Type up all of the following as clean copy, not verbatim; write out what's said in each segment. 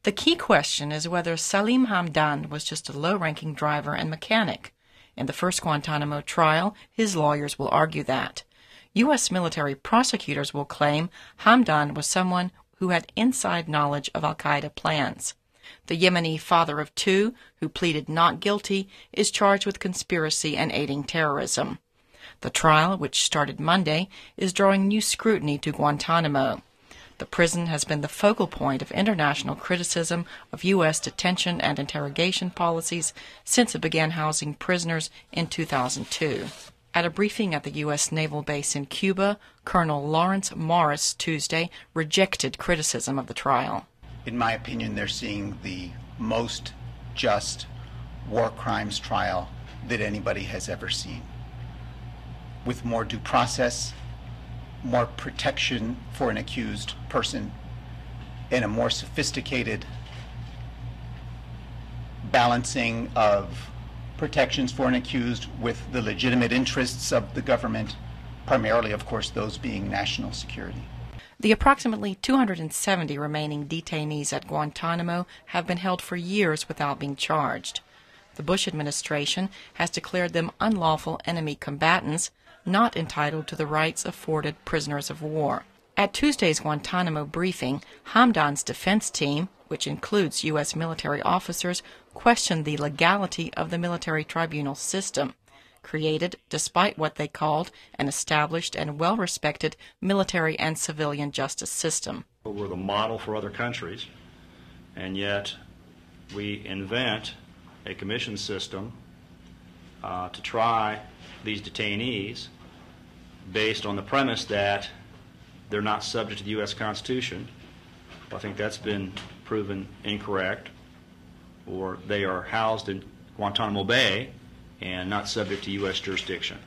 The key question is whether Salim Hamdan was just a low-ranking driver and mechanic. In the first Guantanamo trial, his lawyers will argue that. U.S. military prosecutors will claim Hamdan was someone who had inside knowledge of al-Qaida plans. The Yemeni father of two, who pleaded not guilty, is charged with conspiracy and aiding terrorism. The trial, which started Monday, is drawing new scrutiny to Guantanamo. The prison has been the focal point of international criticism of U.S. detention and interrogation policies since it began housing prisoners in 2002. At a briefing at the U.S. naval base in Cuba, Colonel Lawrence Morris Tuesday rejected criticism of the trial. In my opinion, they're seeing the most just war crimes trial that anybody has ever seen, with more due process, more protection for an accused person, and a more sophisticated balancing of protections for an accused with the legitimate interests of the government, primarily, of course, those being national security. The approximately 270 remaining detainees at Guantanamo have been held for years without being charged. The Bush administration has declared them unlawful enemy combatants, not entitled to the rights afforded prisoners of war. At Tuesday's Guantanamo briefing, Hamdan's defense team, which includes U.S. military officers, questioned the legality of the military tribunal system, created despite what they called an established and well-respected military and civilian justice system. We're the model for other countries, and yet we invent a commission system to try these detainees based on the premise that they're not subject to the U.S. Constitution. I think that's been proven incorrect, or they are housed in Guantanamo Bay and not subject to U.S. jurisdiction.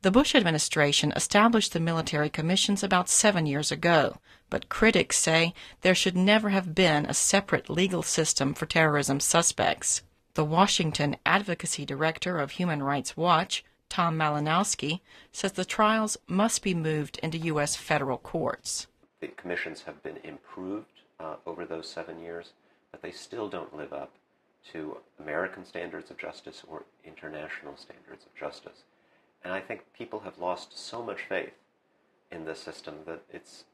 The Bush administration established the military commissions about 7 years ago, but critics say there should never have been a separate legal system for terrorism suspects. The Washington Advocacy Director of Human Rights Watch, Tom Malinowski, says the trials must be moved into U.S. federal courts. The commissions have been improved over those 7 years, but they still don't live up to American standards of justice or international standards of justice. And I think people have lost so much faith in this system that it's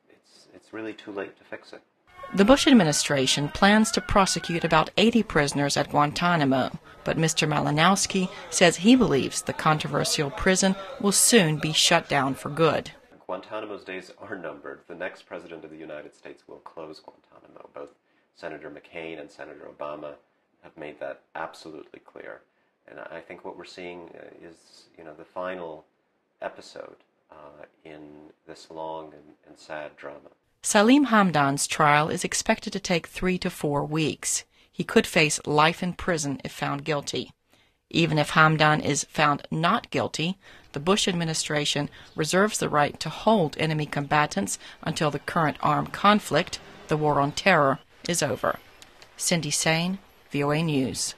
really too late to fix it. The Bush administration plans to prosecute about 80 prisoners at Guantanamo, but Mr. Malinowski says he believes the controversial prison will soon be shut down for good. Guantanamo's days are numbered. The next president of the United States will close Guantanamo. Both Senator McCain and Senator Obama have made that absolutely clear. And I think what we're seeing is, the final episode in this long and sad drama. Salim Hamdan's trial is expected to take 3 to 4 weeks. He could face life in prison if found guilty. Even if Hamdan is found not guilty, the Bush administration reserves the right to hold enemy combatants until the current armed conflict, the war on terror, is over. Cindy Saine, VOA News.